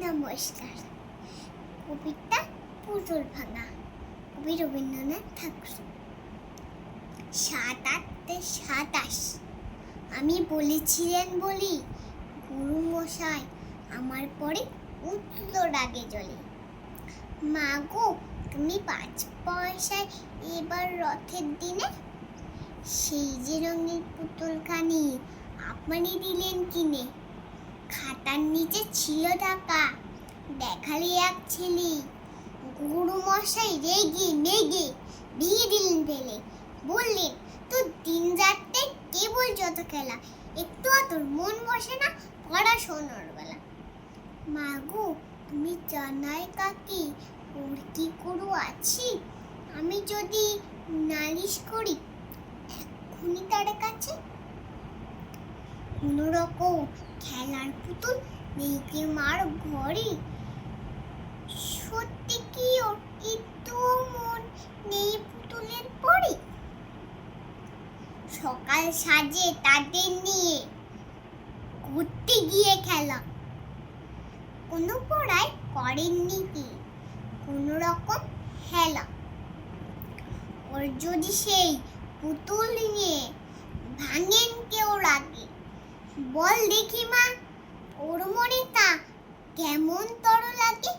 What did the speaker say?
নমস্কার। কবিতা পুতুল ভাঙা, কবি রবীন্দ্রনাথ ঠাকুর। ৭-৮-২৭ আমি বলেছিলেন বলি, গুরু মশাই আমার পরে উঠল রাগে জ্বলে। মা গো, তুমি ৫ পয়সায় এবার রথের দিনে সেই যে রঙের পুতুলখানি আপনি দিলেন কিনে। খাতার নিচে ছিল টাকা, দেখালে এক ছেলে। গুরু মশাই রেগে মেগে ভেঙে দিলেন ফেলে। বললেন, তোর দিন রাত্রে কেবল যত খেলা, একটু তোর মন বসে না পড়াশোনার বেলা। মা গো, তুমি জানাই কাকি ওর কি করু আছি, আমি যদি নালিশ করি এক্ষুনি তার কাছে। কোন রকম খেলার পুতুল নেই কি মার ঘরে, সত্যি কি ওর একটু মন নেই পুতুলের পরে। সকাল সাজে তাদের নিয়ে ঘুরতে গিয়ে খেলা, কোনো পড়ায় করেননি কি কোন রকম হেলা। ওর যদি সেই পুতুল নিয়ে ভাঙেন কেউ রাগে, বল দেখি মা ওর মনে তা কেমন তর লাগে।